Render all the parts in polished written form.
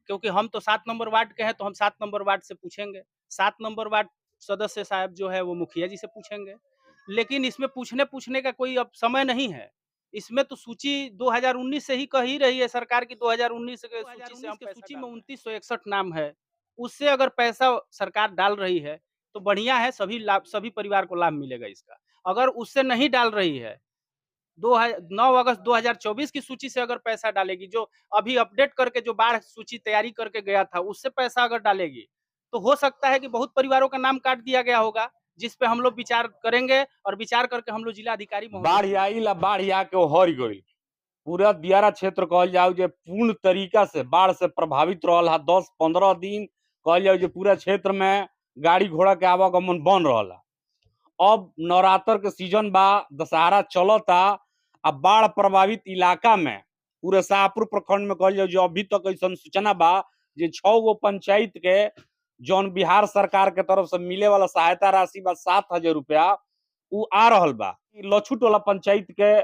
क्योंकि हम तो 7 नंबर वार्ड के हैं, तो हम 7 नंबर वार्ड से पूछेंगे। 7 नंबर वार्ड सदस्य साहब जो है वो मुखिया जी से पूछेंगे। लेकिन इसमें पूछने का कोई अब समय नहीं है। इसमें तो सूची 2019 से ही कह ही रही है सरकार की, 2019 के सूची से हम पैसा सूची में 2961 नाम है। उससे अगर पैसा सरकार डाल रही है, तो बढ़िया है, सभी परिवार को लाभ मिलेगा इसका। अगर उससे नहीं डाल रही है, 9 अगस्त 2024 की सूची से अगर पैसा डालेगी, जो अभी अपडेट करके जो बाढ़ सूची तैयारी करके गया था, उससे पैसा अगर डालेगी, तो हो सकता है कि बहुत परिवारों का नाम काट दिया गया होगा, जिस पे हम लोग विचार करेंगे और विचार करके हम लोग जिलाधिकारी बाढ़ आइल बाढ़ आके हर गई। पूरा दियारा क्षेत्र कहल जाओ जे पूर्ण तरीका से बाढ़ से प्रभावित रहल है। 10-15 दिन कहल जाओ जे पूरा क्षेत्र में गाड़ी घोड़ा के आवागमन बन रहा है। अब नवरात्र के सीजन बा, दशहरा चलता, अब बाढ़ प्रभावित इलाका में पूरे शाहपुर प्रखंड में कहल जाओ जो अभी तक ऐसा सूचना बा जे 6 गो पंचायत के जौन बिहार सरकार के तरफ से मिले वाला सहायता राशि बा 7,000 रुपया उ आ रहल बा। लछू टोला पंचायत के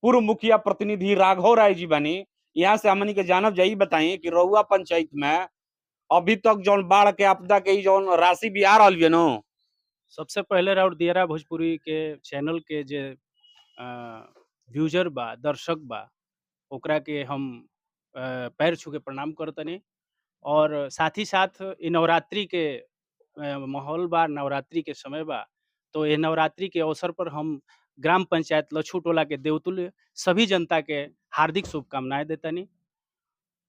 पूर्व मुखिया प्रतिनिधि राघव राय जी बनी, यहाँ से हमनी के जानब जाई बताई कि रउआ पंचायत में अभी तक जौन बाढ़ के आपदा के जौन राशि भी आ रही है नो। सबसे पहले राउर दियरा भोजपुरी के चैनल के जे व्यूजर बा, दर्शक बा, ओकरा के हम पैर छू के प्रणाम करतनी। और साथ ही साथ इ नवरात्रि के माहौल बा, नवरात्रि के समय बा, तो ये नवरात्रि के अवसर पर हम ग्राम पंचायत लछू टोला के देवतुल्य सभी जनता के हार्दिक शुभकामनाएं देतनी।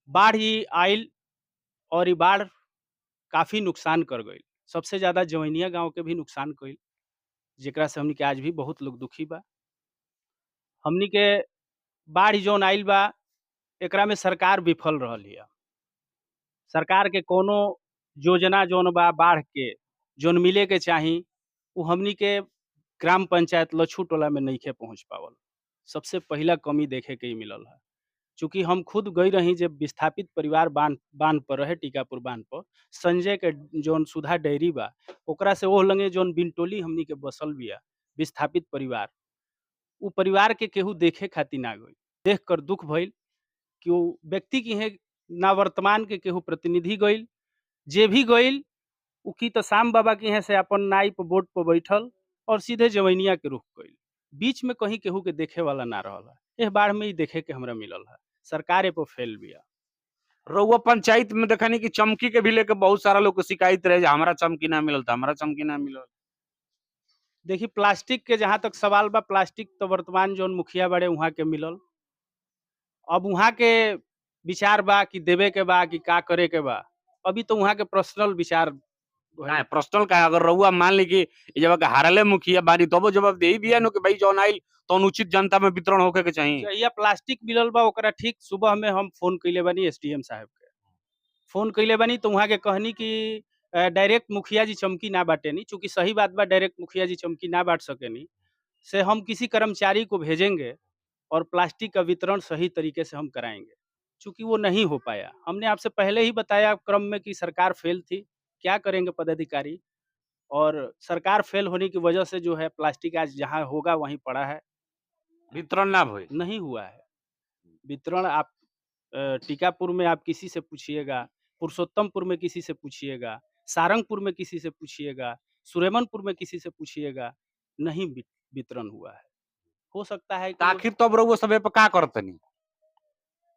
बाढ़ ही आइल और ई बाढ़ काफ़ी नुकसान कर गइल। सबसे ज़्यादा जवैनिया गाँव के भी नुकसान कइल, जेकरा से हमनी के आज भी बहुत लोग दुखी बा। हमनी के बाढ़ जौन आइल बा, एकरा में सरकार विफल रहल हिय। सरकार के कोनो योजना जौन बा बाढ़ के, जौन मिले के चाही, उ हमनी के ग्राम पंचायत लछू टोला में नइखे पहुँच पावल। सबसे पहिला कमी देखे के ही मिलल है। चूँकि हम खुद गई रही जब विस्थापित परिवार बांध बांध पर रहे, टीकापुर बांध पर, संजय के जौन सुधा डेयरी बा, ओकरा से ओह लगे जौन बिनटोली हमनी के बसल बिया, विस्थापित परिवार, उ परिवार के केहू देखे खातिर ना गइल। देख कर दुःख भइल कि उ व्यक्ति की है ना वर्तमान के केहू प्रतिनिधि गइल, जे भी गइल उ की त श्याम बाबा के यहाँ से अपन नाई पर बोट पर बैठल और सीधे जवैनिया के रुख कइल। बीच में कहीं केहू के देखे वाला ना रहल है। एह बाढ़ में ही देखे के हमरा मिलल है। सरकार ए पर फेल बिया। रउआ पंचायत में देखनी कि चमकी के भी लेके बहुत सारा लोग के शिकायत रहे, हमारा चमकी ना मिलल था, हमारा चमकी ना मिलल। देखिए, प्लास्टिक के जहाँ तक सवाल बा, प्लास्टिक तो वर्तमान जौन मुखिया बड़े वहाँ के मिलल। अब वहाँ के विचार बा कि देवे के बा कि का करे के बा, अभी तो वहाँ के पर्सनल विचार ना पर्सनल का अगर रउआ मान ली कि जब हारले मुखिया बानी तब जवाब दे दिया नो कि भाई जौन आइल तो अनुचित जनता में वितरण होके के चाहिए। जहिया प्लास्टिक मिलल बा, ओकरा ठीक सुबह में हम फोन कइले बानी एसडीएम साहब के। फोन कइले बानी तो वहाँ के कहनी कि डायरेक्ट मुखिया जी चमकी ना बाटेनी, चूँकि सही बात बा, डायरेक्ट मुखिया जी चमकी ना बाँट सकेनी, से हम किसी कर्मचारी को भेजेंगे और प्लास्टिक का वितरण सही तरीके से हम कराएँगे। चूँकि वो नहीं हो पाया। हमने आपसे पहले ही बताया क्रम में कि सरकार फेल थी, क्या करेंगे पदाधिकारी, और सरकार फेल होने की वजह से जो है प्लास्टिक आज जहाँ होगा वहीं पड़ा है, वितरण ना भइल। नहीं हुआ है। वितरण आप टीकापुर में आप किसी से पूछिएगा, पुरुषोत्तमपुर में किसी से पूछिएगा, सारंगपुर में किसी से पूछिएगा, सुरेमनपुर में किसी से पूछिएगा, नहीं वितरण हुआ है। हो सकता है कि आखिर तब रउआ सबे पे का करतनी?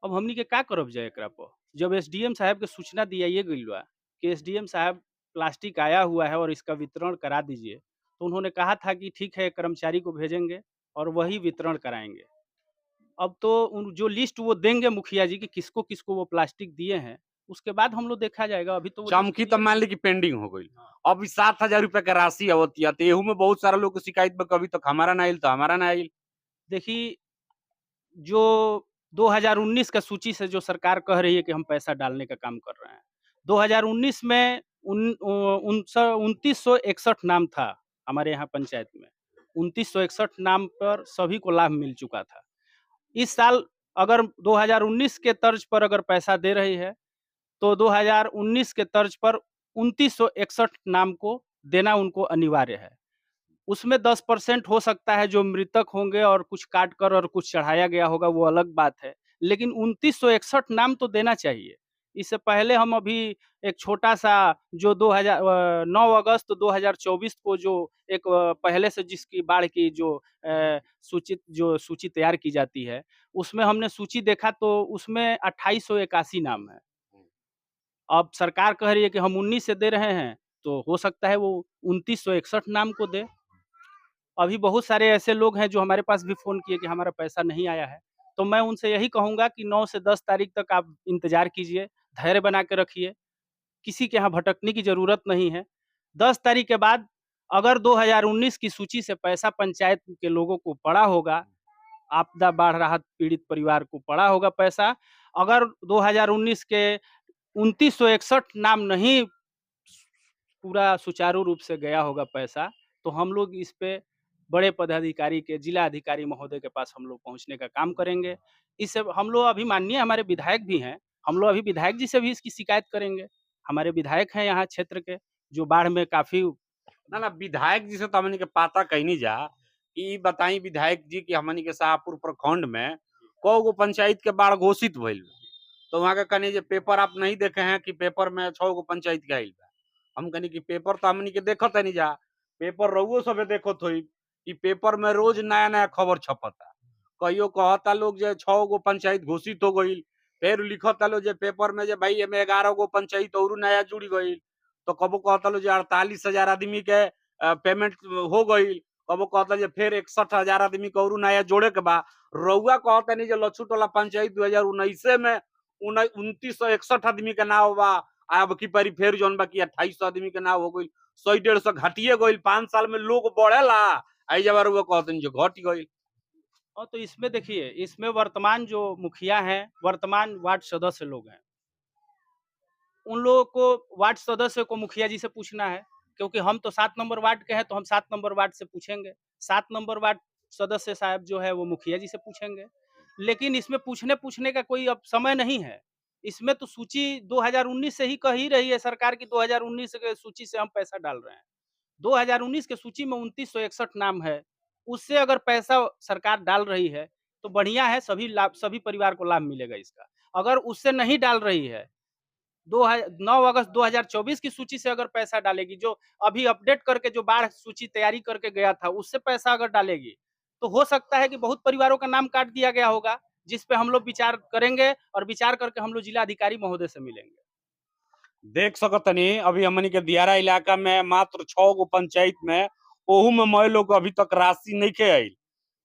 अब हमनी के का करब जाए एकरा पर? जब एसडीएम साहब के सूचना दियाइए गइल बा कि एसडीएम साहब प्लास्टिक आया हुआ है और इसका वितरण करा दीजिए, तो उन्होंने कहा था कि ठीक है, कर्मचारी को भेजेंगे और वही वितरण कराएँगे। अब तो उन जो लिस्ट वो देंगे मुखिया जी कि किसको-किसको वो प्लास्टिक दिए हैं, उसके बाद हम लोग देखा जाएगा। अभी तो वो लिस्ट चमकी तो मान ली कि पेंडिंग हो गई। हाँ। अब 7,000 रुपया के राशि आवतिया तो एहू में बहुत सारा लोग के शिकायत बा कभी तक हमारा ना आइल तो हमारा ना आइल। देखिए, जो 2019 का सूची से जो सरकार कह रही है कि हम पैसा डालने का काम कर रहे हैं। 2019 में 2961 नाम था हमारे यहाँ पंचायत में। 2961 नाम पर सभी को लाभ मिल चुका था। इस साल अगर 2019 के तर्ज पर अगर पैसा दे रही है, तो 2019 के तर्ज पर 2961 नाम को देना उनको अनिवार्य है। उसमें 10% हो सकता है जो मृतक होंगे और कुछ काट कर और कुछ चढ़ाया गया होगा, वो अलग बात है। लेकिन 2961 नाम तो देना चाहिए। इससे पहले हम अभी एक छोटा-सा जो 9 अगस्त 2024 को जो एक पहले से जिसकी बाढ़ की जो सूची तैयार की जाती है, उसमें हमने सूची देखा तो उसमें 2881 नाम है। अब सरकार कह रही है कि हम 19 से दे रहे हैं, तो हो सकता है वो 2961 नाम को दे। अभी बहुत सारे ऐसे लोग हैं जो हमारे पास भी फ़ोन किए कि हमारा पैसा नहीं आया है। तो मैं उनसे यही कहूँगा कि 9 से 10 तारीख तक आप इंतज़ार कीजिए, धैर्य बना के रखिए, किसी के यहाँ भटकने की ज़रूरत नहीं है। 10 तारीख के बाद अगर 2019 की सूची से पैसा पंचायत के लोगों को पड़ा होगा, आपदा बाढ़ राहत पीड़ित परिवार को पड़ा होगा पैसा, अगर 2019 के 2961 नाम नहीं पूरा सुचारू रूप से गया होगा पैसा, तो हम लोग इस पे बड़े पदाधिकारी के जिला अधिकारी महोदय के पास हम लोग पहुँचने का काम करेंगे। इससे हम लोग अभी माननीय हमारे विधायक भी हैं, हम लोग अभी विधायक जी से भी इसकी शिकायत करेंगे। हमारे विधायक हैं यहाँ क्षेत्र के, जो बाढ़ में काफ़ी ना ना विधायक जी से तो हमनी के पता कहीं जा कि बताई विधायक जी कि हमनी के शाहपुर प्रखंड में कौ गो पंचायत के बाढ़ घोषित भइल बा। तो वहाँ के कनी जे पेपर आप नहीं देखे हैं कि पेपर में 6 गो पंचायत के आइल बा। हम कनी कि पेपर तो हमनी के देखत नहीं जा, पेपर रउओ सबे देखत होई कि पेपर में रोज नया नया खबर छपता। कहियो कहता लोग जे 6 गो पंचायत घोषित हो गईल, फिर लिखता लोग जे पेपर में जे भाई एमे 11 गो पंचायत और नया जुड़ गईल। तो कबो कहता लोग जे 48,000 आदमी के पेमेंट हो गईल, कबो कहता जे फिर 61,000 आदमी के और नया जोड़े के बा। रउआ कहतनी जे लछू टोला पंचायत 2019 में 2961 आदमी के नाव बा। अब की पारी फिर जौन बा कि 2800 आदमी के नाव हो गईल। 100-150 घटिए गईल। 5 साल में लोग बढ़ेला। एइजा रउआ कहतनी जे घट गईल। तो इसमें देखिए, इसमें वर्तमान जो मुखिया हैं, वर्तमान वार्ड सदस्य लोग हैं, उन लोगों को वार्ड सदस्य को मुखिया जी से पूछना है, क्योंकि हम तो 7 नंबर वार्ड के हैं, तो हम 7 नंबर वार्ड से पूछेंगे। 7 नंबर वार्ड सदस्य साहब जो है वो मुखिया जी से पूछेंगे। लेकिन इसमें पूछने-पूछने का कोई अब समय नहीं है। इसमें तो सूची 2019 से ही कह ही रही है सरकार की 2019 के सूची से हम पैसा डाल रहे हैं। 2019 के सूची में 2961 नाम है। उससे अगर पैसा सरकार डाल रही है, तो बढ़िया है, सभी परिवार को लाभ मिलेगा इसका। अगर उससे नहीं डाल रही है, 9 अगस्त 2024 की सूची से अगर पैसा डालेगी, जो अभी अपडेट करके जो बाढ़ सूची तैयारी करके गया था, उससे पैसा अगर डालेगी, तो हो सकता है कि बहुत परिवारों का नाम काट दिया गया होगा, जिस पे हम लोग विचार करेंगे और विचार करके हम लोग जिला अधिकारी महोदय से मिलेंगे। देख सकतनी अभी हमनी के दियारा इलाका में मात्र 6 गो पंचायत में ओहू में मय लोग अभी तक राशि नहीं के आइल।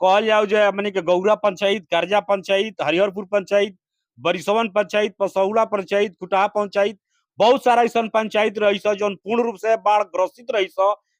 कहल जाओ जे हमनी के गौरा पंचायत, करजा पंचायत, हरिहरपुर पंचायत, बरिसवन पंचायत, पसौड़ा पंचायत, कुटाहा पंचायत, बहुत सारा ऐसा पंचायत रही जौन पूर्ण रूप से बाढ़ ग्रसित रही।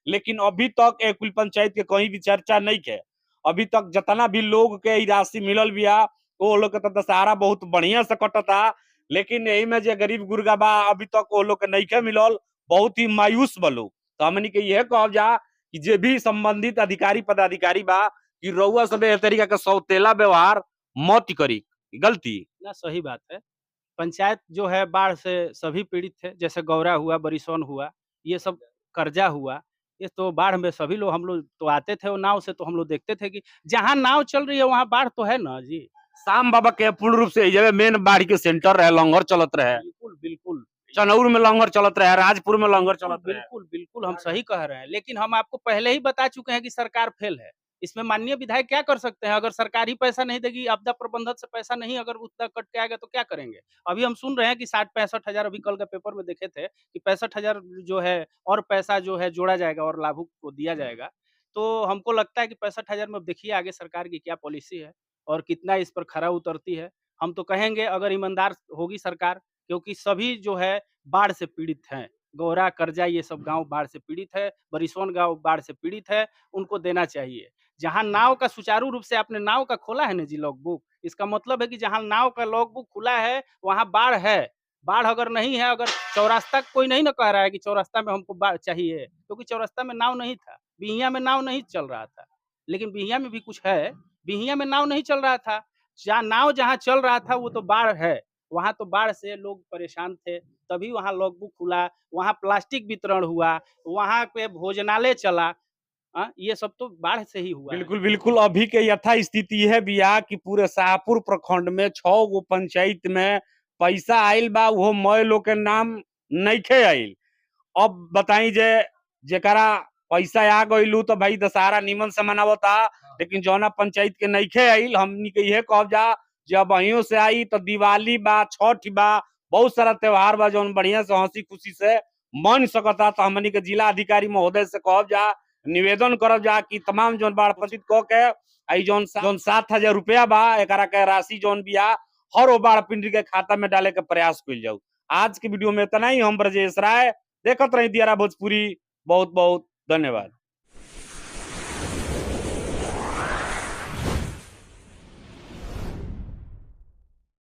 लेकिन अभी तक एक कुल पंचायत के कहीं भी चर्चा नहीं के। अभी तक जितना भी लोग के ई राशि मिलल बिया, वो लोग के तो दशहरा बहुत बढ़िया से कटता। लेकिन यही में जे गरीब गुरगा बा अभी तक वो लोग के नइखे मिलल, बहुत ही मायूस बा लोग। तो हमनी के यह कहल जा कि जे भी संबंधित अधिकारी पदाधिकारी बा कि रउआ सब ए तरीका के सौतेला व्यवहार मत करी। गलती ना सही बात है। पंचायत जो है बाढ़ से सभी पीड़ित थे, जैसे गौरा हुआ, बरिसौन हुआ, ये सब करजा हुआ, ये तो बाढ़ में सभी लोग हम लोग तो आते थे वो नाव से, तो हम लोग देखते थे कि जहाँ नाव चल रही है वहाँ बाढ़ तो है ना जी। शाम बाबा के पूर्ण रूप से जब मेन बाढ़ के सेंटर रहे, लंगर चलत रहे, बिल्कुल, बिल्कुल। चनौर में लंगर चलत रहे, राजपुर में लंगर चलत रहे। बिल्कुल, बिल्कुल, हम सही कह रहे हैं। लेकिन हम आपको पहले ही बता चुके हैं कि सरकार फेल है। इसमें माननीय विधायक क्या कर सकते हैं? अगर सरकार ही पैसा नहीं देगी, आपदा प्रबंधन से पैसा नहीं अगर उतना कट के आएगा तो क्या करेंगे? अभी हम सुन रहे हैं कि 60-65 हज़ार, अभी कल के पेपर में देखे थे कि 65,000 जो है और पैसा जो है जोड़ा जाएगा और लाभुक को दिया जाएगा। तो हमको लगता है कि 65,000 में अब देखिए आगे सरकार की क्या पॉलिसी है और कितना इस पर खरा उतरती है। हम तो कहेंगे अगर ईमानदार होगी सरकार, क्योंकि सभी जो है बाढ़ से पीड़ित हैं। गोहरा, करजा ये सब गाँव बाढ़ से पीड़ित है, बरिसोन गाँव बाढ़ से पीड़ित है, उनको देना चाहिए। जहाँ नाव का सुचारू रूप से आपने नाव का खोला है ना जी लॉगबुक, इसका मतलब है कि जहाँ नाव का लॉगबुक खुला है, वहाँ बाढ़ है। बाढ़ अगर नहीं है, अगर चौरास्ता कोई नहीं ना कह रहा है कि चौरास्ता में हमको बाढ़ चाहिए, क्योंकि चौरास्ता में नाव नहीं था, बिहियाँ में नाव नहीं चल रहा था। लेकिन बिहियाँ में भी कुछ है, बिहियाँ में नाव नहीं चल रहा था। जहाँ चल रहा था वो तो बाढ़ है, वहाँ तो बाढ़ से लोग परेशान थे। तभी वहाँ लॉगबुक खुला, वहाँ प्लास्टिक वितरण हुआ, वहाँ पे भोजनालय चला। ये सब तो बाढ़ से ही हुआ है। बिल्कुल बिल्कुल अभी के यथा स्थिति है बिया कि पूरे शाहपुर प्रखंड में 6 गो पंचायत में पैसा आइल बा वो मय लोग के नाम नइखे आइल। अब बताई जे जेकरा पैसा आ गइलू तो भाई दशहरा निमन से मनावता, लेकिन जौना पंचायत के नइखे आइल हमनी के इहे कहब जा जब अहियों से आई तो दिवाली बा, छठ बा, बहुत सारा त्योहार बा जौन बढ़िया से हंसी खुशी से मन सकता। तो हमनी के जिला अधिकारी महोदय से कहब जा, निवेदन करब जा कि तमाम जौन बाढ़ प्रभावित क के आई जौन 7,000 रुपया बा एकरा के राशि जौन बिया हर वो बाढ़ पीड़ित के खाता में डाले के प्रयास कइल जाऊ। आज के वीडियो में इतना ही। हम ब्रजेश राय, देखत रही दियारा भोजपुरी। बहुत बहुत धन्यवाद।